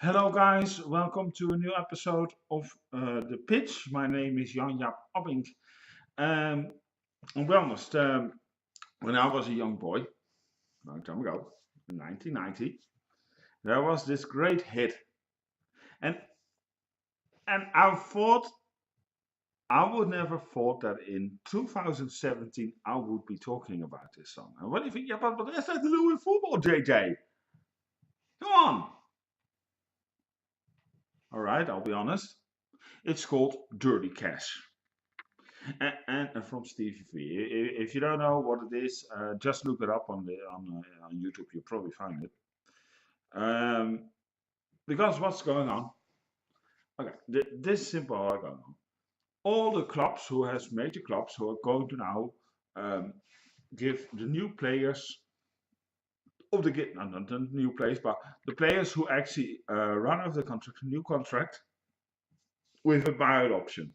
Hello, guys. Welcome to a new episode of The Pitch. My name is Jan-Jaap. Um, I'll be honest, when I was a young boy, a long time ago, in 1990, there was this great hit. And, and I would never thought that in 2017 I would be talking about this song. And what do you think? Yeah, but what has that to do with football, JJ? Come on. All right, I'll be honest. It's called Dirty Cash. And from Stevie V. If you don't know what it is, just look it up on YouTube. You'll probably find it. Um, because what's going on? Okay, this simple what's going on. All the clubs who has major clubs who are going to now um, give the new players of the not the new players, but the players who actually run off the contract, a new contract with a buyout option.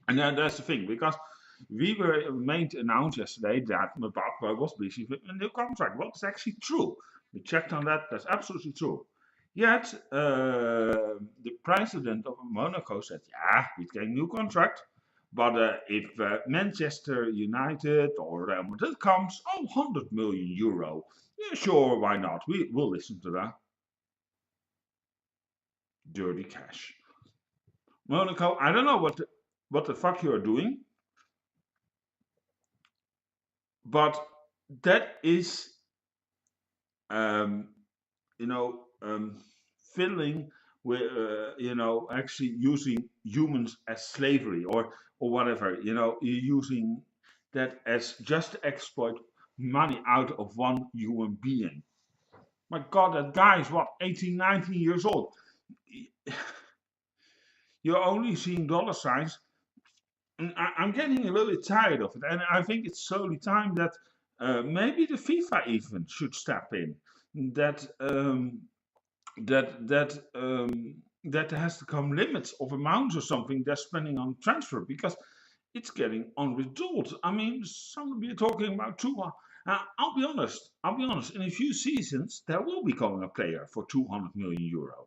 And then that's the thing, because we were made announced yesterday that Mbappe was busy with a new contract. Well, it's actually true. We checked on that. That's absolutely true. Yet, the president of Monaco said, yeah, we get a new contract. But if Manchester United or Real Madrid comes, oh, 100 million euro. Yeah, sure, why not? We'll listen to that. Dirty cash. Monaco, I don't know what the fuck you are doing, but that is um, you know, fiddling with, actually using humans as slavery or whatever. You're using that as just to exploit money out of one human being. My God, that guy is what, 18, 19 years old. You're only seeing dollar signs. And I'm getting a little bit tired of it. And I think it's slowly time that maybe the FIFA even should step in. That that there has to come limits of amounts or something they're spending on transfer, because it's getting unriddled. I mean, some we're talking about two. I'll be honest. I'll be honest. In a few seasons, there will be coming a player for 200 million euro.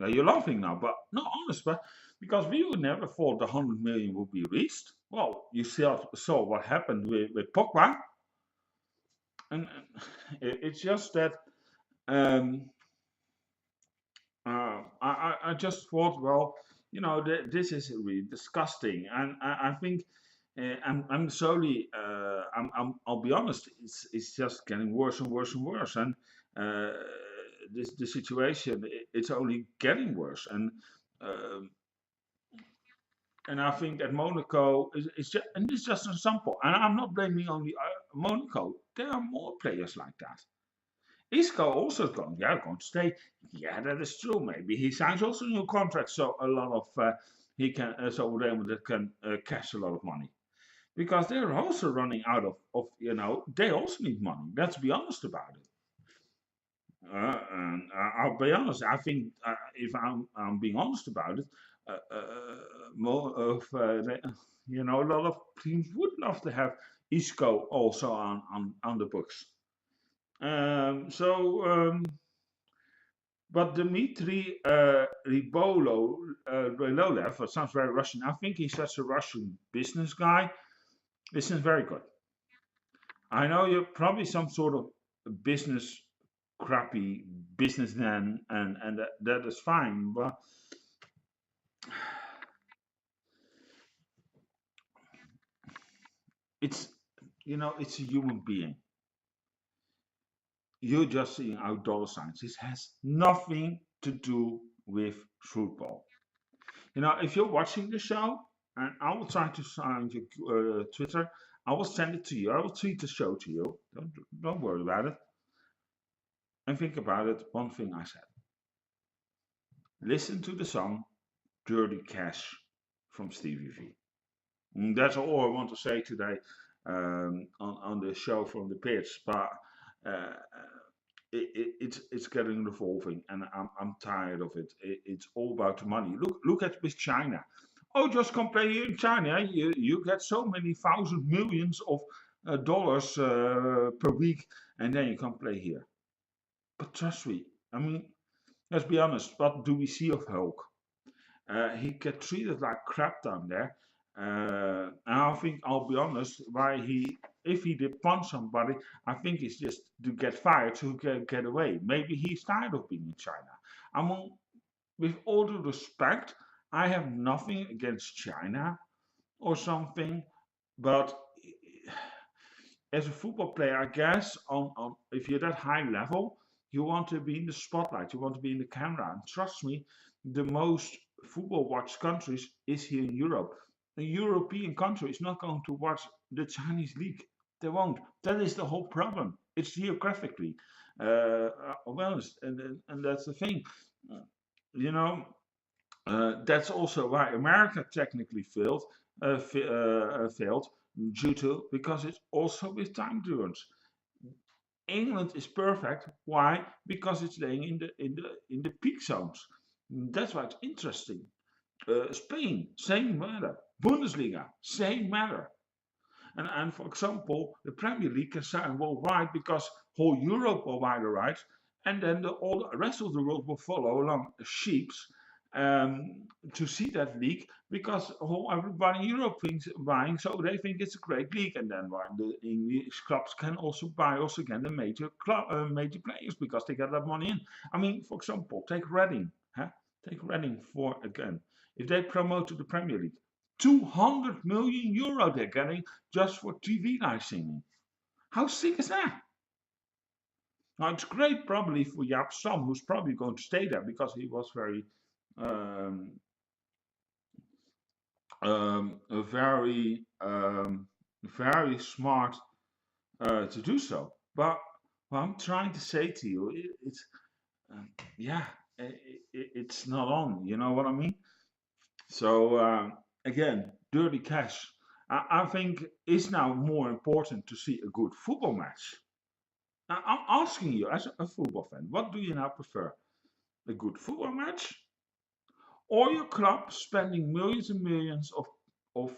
Now you're laughing now, but no, honest, but because we would never thought the 100 million would be reached. Well, you saw what happened with Pogba, and it's just that. Um, I just thought, well, this is really disgusting, and I think I'm slowly, I'll be honest, it's just getting worse and worse and worse, and uh, the situation it's only getting worse, um, and I think at Monaco is just, and it's just an example, and I'm not blaming only Monaco. There are more players like that. Isco also going, yeah, going to stay. Yeah, that is true. Maybe he signs also a new contract, so a lot of he can so Real Madrid can cash a lot of money, because they're also running out of they also need money. Let's be honest about it. And I'll be honest. I think if I'm being honest about it, more of a lot of teams would love to have Isco also on the books. But Dmitry Ribolev, it sounds very Russian. I think he's such a Russian business guy. This is very good. I know you're probably some sort of business crappy businessman, and that is fine. But it's it's a human being. You're just seeing out dollar signs. This has nothing to do with football. If you're watching the show, and I will try to find your Twitter, I will send it to you. I will tweet the show to you. Don't worry about it. And think about it. One thing I said: listen to the song "Dirty Cash" from Stevie V. And that's all I want to say today on the show from the pitch. But uh, it's getting revolving, and I'm tired of it. It's all about the money. Look at with China. Oh, just come play here in China. You get so many thousand millions of dollars per week, and then you can play here. But trust me, I mean, let's be honest. What do we see of Hulk? He get treated like crap down there. And I think I'll be honest, why he if he did punch somebody, I think it's just to get fired to get away. Maybe he's tired of being in China. I mean, with all due respect, I have nothing against China or something, but as a football player, I guess on if you're that high level, you want to be in the spotlight, you want to be in the camera. And trust me, the most football watched countries is here in Europe. A European country is not going to watch the Chinese league. They won't. That is the whole problem. It's geographically. Well, and that's the thing. Uh, You know, that's also why America technically failed due to because it's also with time difference. England is perfect. Why? Because it's laying in the peak zones. That's why it's interesting. Spain, same matter. Bundesliga, same matter. And for example, the Premier League can sign worldwide because whole Europe will buy the rights, and then all the rest of the world will follow along sheeps to see that league because whole everybody in Europe thinks buying, so they think it's a great league, and then why the English clubs can also buy also again the major players because they get that money in. I mean, for example, take Reading, huh? Take Reading for again. If they promote to the Premier League, 200 million euro they're getting just for TV licensing. How sick is that? Now it's great probably for Jaap Stam, who's probably going to stay there because he was um, very smart to do so. But what I'm trying to say to you, it's yeah, it's not on. You know what I mean? So again, dirty cash. I think is now more important to see a good football match. Now, I'm asking you as a football fan, what do you now prefer? A good football match or your club spending millions and millions of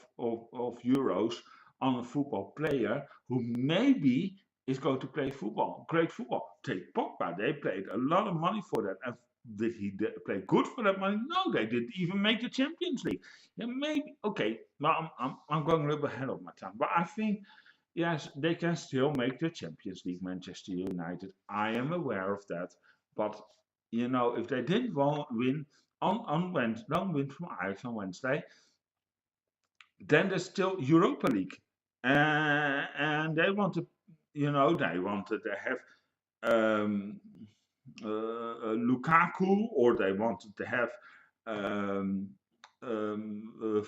euros on a football player who maybe is going to play football, great football. Take Pogba, they paid a lot of money for that. And did he play good for that money? No, they didn't even make the Champions League. Yeah, maybe, okay, now I'm going a little bit ahead of my time, but I think yes, they can still make the Champions League, Manchester United. I am aware of that. But, if they didn't win on Wednesday, don't win from Ajax on Wednesday, then there's still Europa League. And they want to, they wanted to have um, Lukaku, or they wanted to have um, Mbappe.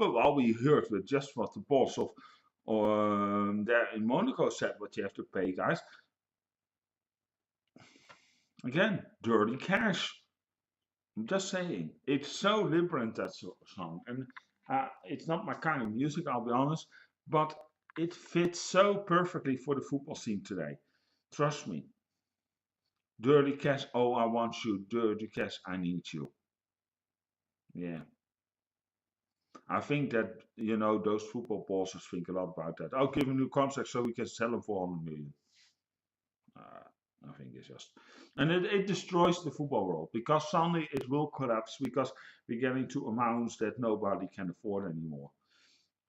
Well, we heard with just what the boss of there in Monaco said what you have to pay, guys. Again, dirty cash. I'm just saying, it's so liberal that song, and it's not my kind of music, I'll be honest, but it fits so perfectly for the football scene today. Trust me. Dirty cash, oh, I want you. Dirty cash, I need you. Yeah. I think that, those football bosses think a lot about that. I'll give him a new contract so we can sell him for 100 million. Uh, I think it's just, and it destroys the football world because suddenly it will collapse because we're getting to amounts that nobody can afford anymore.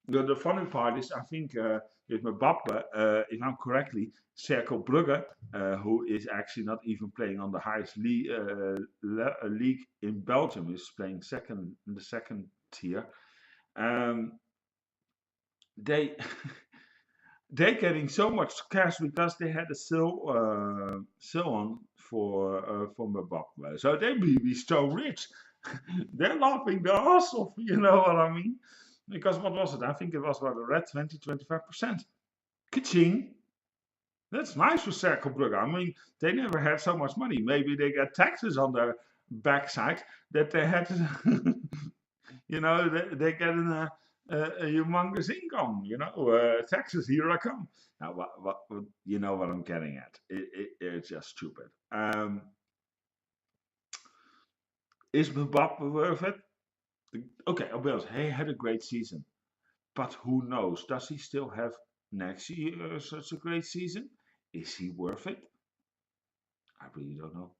The funny part is, I think with Mbappe, if I'm correctly, Cercle Brugge, who is actually not even playing on the highest league in Belgium, is playing second in the second tier. Um, they they're getting so much cash because they had a sale on for Mbappe. So they be so rich. They're laughing their ass off, you know what I mean? Because what was it? I think it was about a red 20-25%. Ka-ching! That's nice for Cercle Brugge. I mean, they never had so much money. Maybe they got taxes on their backside that they had to, they get a humongous income, taxes, here I come. Now, you know what I'm getting at. It's just stupid. Is Mbappe worth it? Okay, I'll be honest, he had a great season. But who knows? Does he still have next year such a great season? Is he worth it? I really don't know.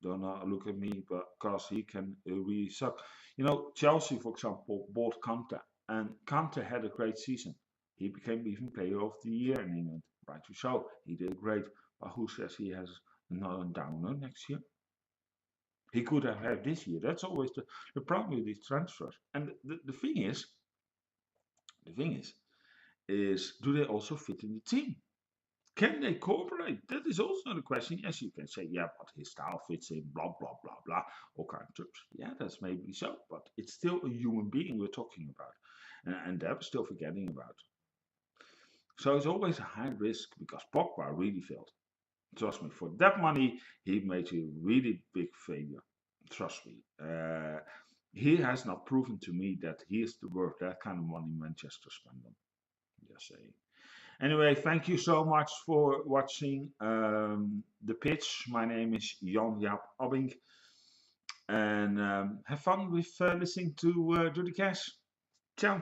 Don't know, look at me, but because he can really suck. You know, Chelsea, for example, bought Kante, and Kante had a great season. He became even Player of the Year in England, rightly so. He did great, but who says he has another downer next year? He could have had this year. That's always the problem with these transfers. And the thing is, do they also fit in the team? Can they cooperate? That is also the question. Yes, you can say, yeah, but his style fits in, blah, blah, blah, blah, all kinds of trips. Yeah, that's maybe so, but it's still a human being we're talking about. And that we're still forgetting about. So it's always a high risk because Pogba really failed. Trust me, for that money, he made a really big failure. Trust me. He has not proven to me that he is worth that kind of money Manchester spend on. Just saying. Anyway, thank you so much for watching the pitch. My name is Jan-Jaap Abbing, and have fun with listening to Dirty Cash. Ciao.